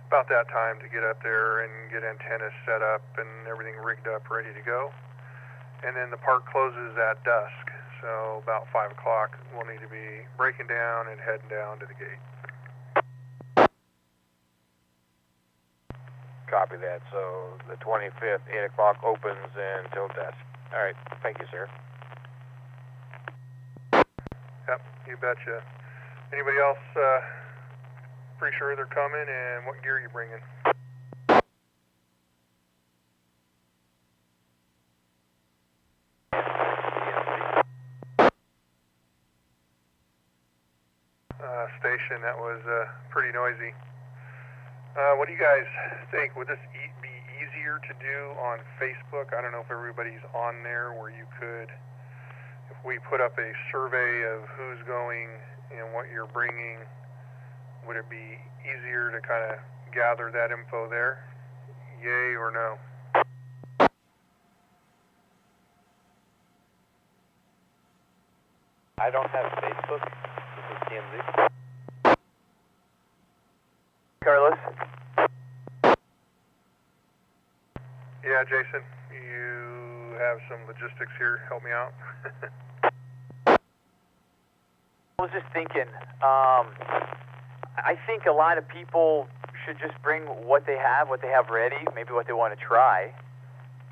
about that time to get up there and get antennas set up and everything rigged up, ready to go. And then the park closes at dusk, so about 5 o'clock we'll need to be breaking down and heading down to the gate. Copy that. So the 25th, 8 o'clock opens until dusk. All right. Thank you, sir. Yep, you betcha. Anybody else pretty sure they're coming, and what gear are you bringing? Station, that was pretty noisy. What do you guys think? Would this be easier to do on Facebook? I don't know if everybody's on there where you could, if we put up a survey of who's going and what you're bringing, would it be easier to kind of gather that info there? Yay or no? I don't have Facebook. This is TMZ. Carlos? Yeah, Jason, you have some logistics here. Help me out. I was just thinking, I think a lot of people should just bring what they have ready, maybe what they want to try.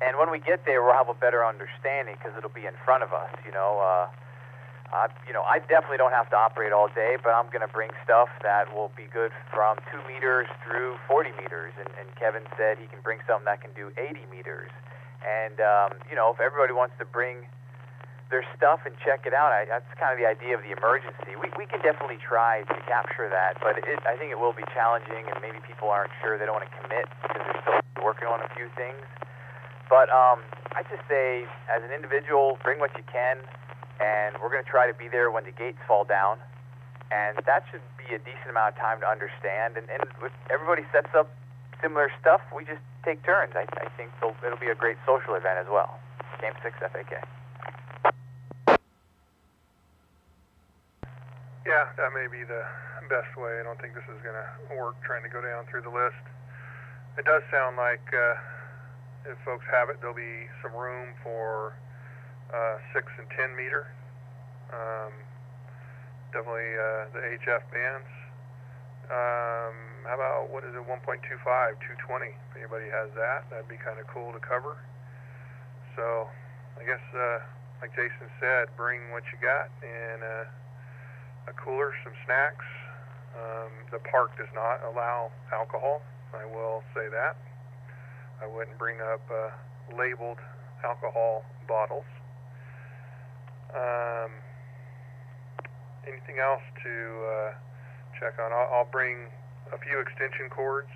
And when we get there, we'll have a better understanding because it'll be in front of us, you know. I definitely don't have to operate all day, but I'm going to bring stuff that will be good from 2 meters through 40 meters. And Kevin said he can bring something that can do 80 meters. And, if everybody wants to bring their stuff and check it out, that's kind of the idea of the emergency. We can definitely try to capture that, but I think it will be challenging, and maybe people aren't sure. They don't want to commit because they're still working on a few things. But I just say, as an individual, bring what you can. And we're going to try to be there when the gates fall down. and that should be a decent amount of time to understand. And if everybody sets up similar stuff, we just take turns. I think it'll be a great social event as well. Game 6 FAK. Yeah, that may be the best way. I don't think this is going to work trying to go down through the list. It does sound like if folks have it, there'll be some room for 6 and 10 meter. Definitely the HF bands. How about, what is it, 1.25, 220? If anybody has that, that'd be kind of cool to cover. So I guess, like Jason said, bring what you got and a cooler, some snacks. The park does not allow alcohol. I will say that. I wouldn't bring up labeled alcohol bottles. Anything else to check on? I'll bring a few extension cords.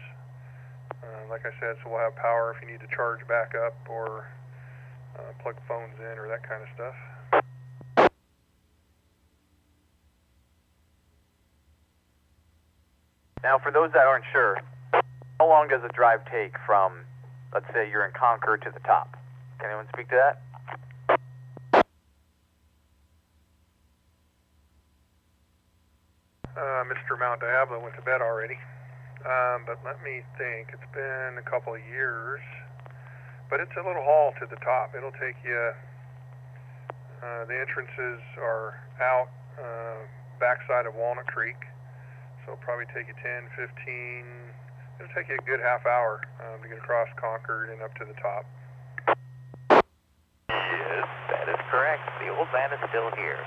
Like I said, so we'll have power if you need to charge back up or plug phones in or that kind of stuff. Now, for those that aren't sure, how long does a drive take from, let's say, you're in Concord to the top? Can anyone speak to that? Mr. Mount Diablo went to bed already, but let me think. It's been a couple of years, but it's a little haul to the top. It'll take you, the entrances are out backside of Walnut Creek, so it'll probably take you 10, 15, it'll take you a good half hour to get across Concord and up to the top. Yes, that is correct. The old man is still here.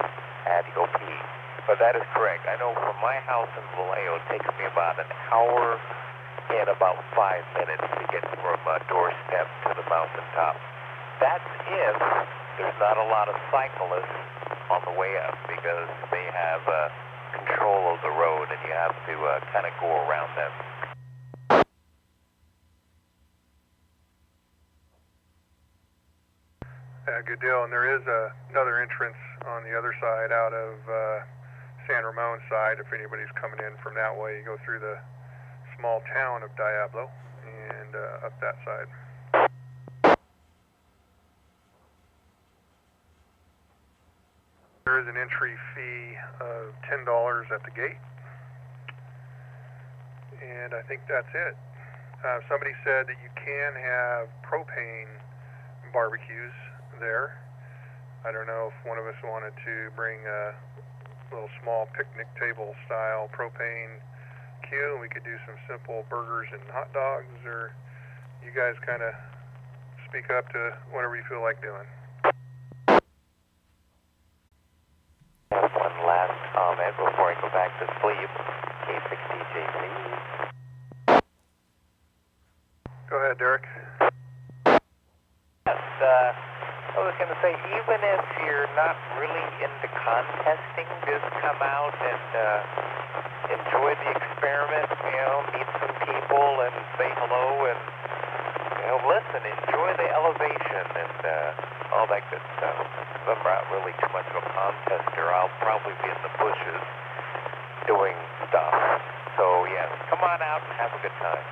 Had to go pee. But that is correct. I know from my house in Vallejo, it takes me about an hour and about 5 minutes to get from doorstep to the mountaintop. That's if there's not a lot of cyclists on the way up, because they have control of the road and you have to kind of go around them. Good deal. And there is another entrance on the other side out of San Ramon side. If anybody's coming in from that way, you go through the small town of Diablo and up that side. There is an entry fee of $10 at the gate, and I think that's it. Somebody said that you can have propane barbecues there. I don't know if one of us wanted to bring a little small picnic table style propane queue, and we could do some simple burgers and hot dogs, or you guys kind of speak up to whatever you feel like doing. One last comment before I go back to sleep. K6DJC. Go ahead, Derek. Yes, I was going to say, even if you're not really into contesting, just come out and enjoy the experiment, meet some people and say hello and, listen, enjoy the elevation and all that good stuff. I'm not really too much of a contester. I'll probably be in the bushes doing stuff. So, yes, come on out and have a good time.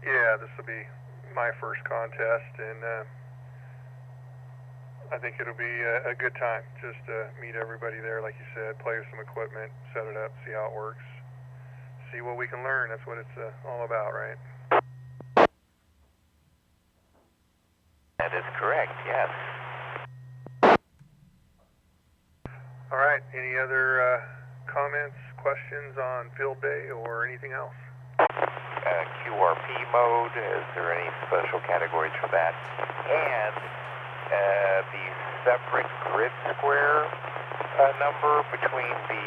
Yeah, this will be my first contest, and I think it'll be a good time. Just meet everybody there, like you said, play with some equipment, set it up, see how it works, see what we can learn. That's what it's all about, right? That is correct, yes. All right, any other comments, questions on field day or anything else? QRP mode, is there any special categories for that? And the separate grid square number between the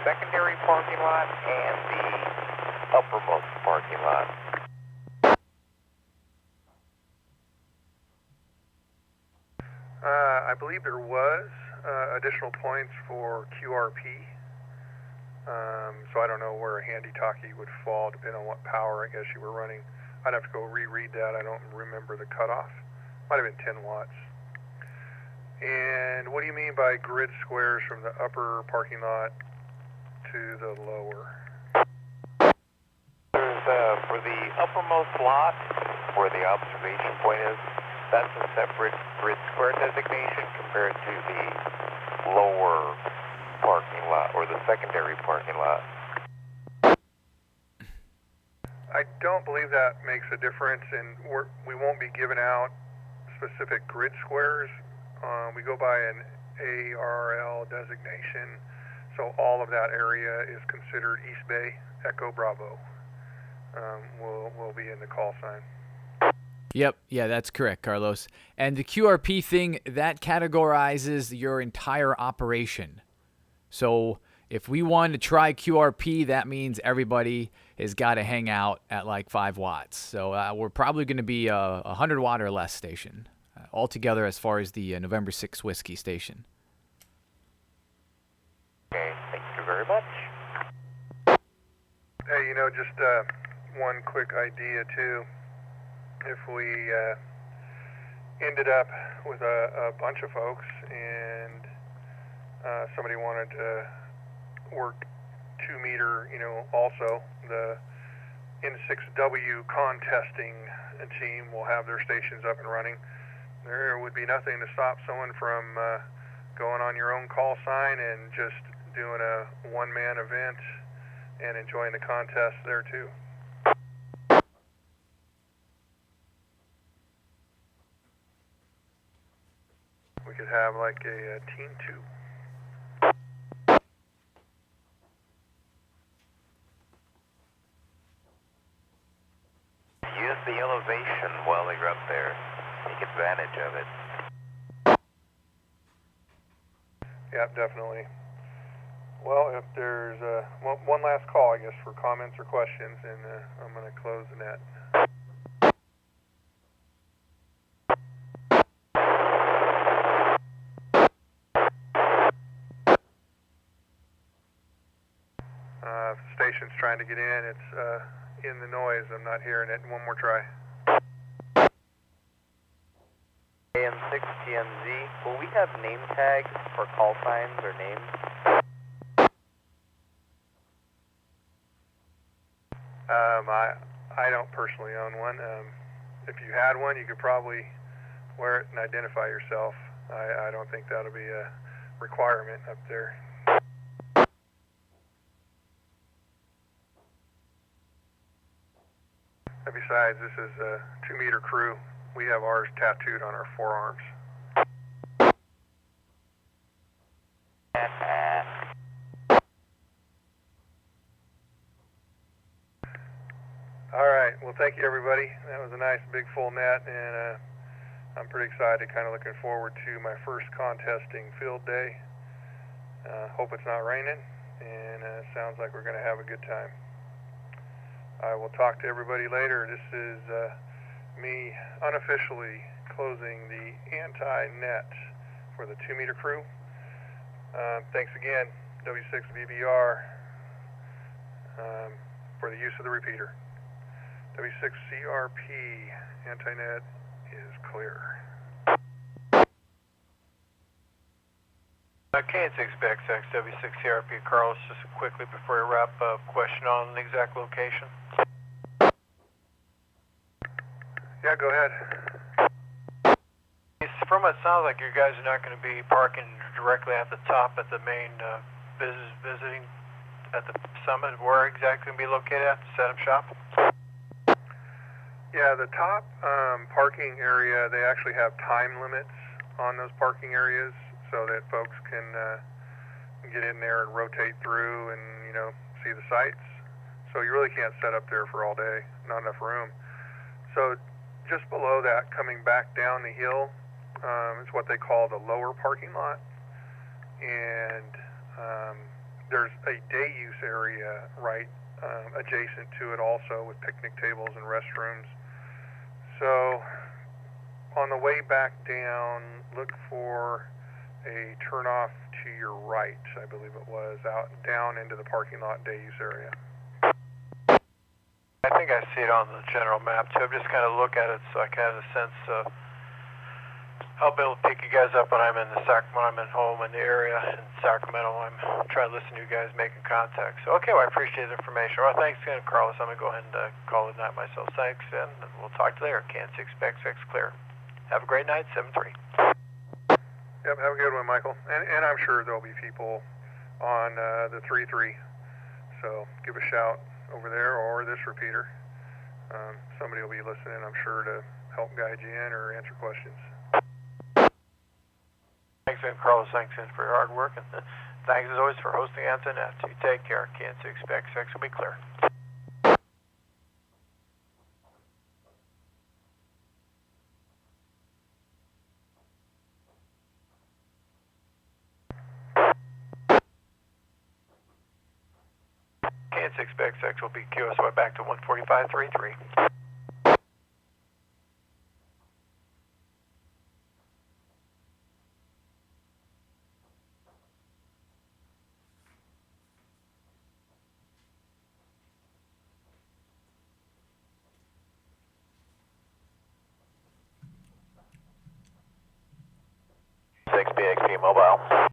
secondary parking lot and the uppermost parking lot. I believe there was additional points for QRP. So I don't know where a handy-talkie would fall, depending on what power I guess you were running. I'd have to go reread that. I don't remember the cutoff. Might have been 10 watts. And what do you mean by grid squares from the upper parking lot to the lower? There's, for the uppermost lot, where the observation point is, that's a separate grid square designation compared to the lower parking lot, or the secondary parking lot. I don't believe that makes a difference, and we won't be giving out specific grid squares. We go by an ARL designation, so all of that area is considered East Bay Echo Bravo. Will be in the call sign. Yep, yeah, that's correct, Carlos. And the QRP thing, that categorizes your entire operation. So if we want to try QRP, that means everybody has got to hang out at like 5 watts. So we're probably going to be a 100 watt or less station altogether as far as the November 6 whiskey station. Okay, thank you very much. Hey, you know, just one quick idea too. If we ended up with a bunch of folks and somebody wanted to work 2 meter, you know, also the N6W contesting team will have their stations up and running. There would be nothing to stop someone from going on your own call sign and just doing a one-man event and enjoying the contest there too. We could have like a team 2. Use the elevation while you're up there. Take advantage of it. Yep, definitely. Well, if there's one last call, I guess, for comments or questions, and I'm going to close the net. If the station's trying to get in, it's in the noise. I'm not hearing it. One more try. AM6 TMZ, will we have name tags for call signs or names? I don't personally own one. If you had one, you could probably wear it and identify yourself. I don't think that'll be a requirement up there. And besides, this is a 2 meter crew. We have ours tattooed on our forearms. All right. Well, thank you, everybody. That was a nice, big, full net, and I'm pretty excited. Kind of looking forward to my first contesting field day. Hope it's not raining, and sounds like we're going to have a good time. I will talk to everybody later. This is me unofficially closing the anti-net for the 2 meter crew. Thanks again, W6VBR, for the use of the repeater. W6CRP anti-net is clear. KN6BXX, W6CRP, Carlos, just quickly before we wrap up, question on the exact location. Yeah, go ahead. From it sounds like you guys are not going to be parking directly at the top at the main visiting at the summit. Where exactly going to be located at to set up shop? Yeah, the top parking area, they actually have time limits on those parking areas so that folks can get in there and rotate through and, you know, see the sights. So you really can't set up there for all day, not enough room. So just below that, coming back down the hill, is what they call the lower parking lot. And there's a day use area right adjacent to it also with picnic tables and restrooms. So on the way back down, look for a turnoff to your right, I believe it was, out down into the parking lot day use area. I think I see it on the general map too. I'm just kind of look at it so I can have a sense of I'll be able to pick you guys up when I'm in when I'm at home in the area in Sacramento. I'm trying to listen to you guys making contact. So, okay, well, I appreciate the information. Well, thanks again, Carlos. I'm going to go ahead and call it night myself. Thanks, and we'll talk to you later. Can 6XX clear. Have a great night, 7-3. Yep, have a good one, Michael. And I'm sure there'll be people on the 3-3. So give a shout over there or this repeater. Somebody will be listening, I'm sure, to help guide you in or answer questions. Thanks again, Carlos. Thanks again for your hard work. And thanks, as always, for hosting Antoinette. You take care. Can 6XX will be clear. Can 6XX will be QSY back to 145.33. BXP Mobile.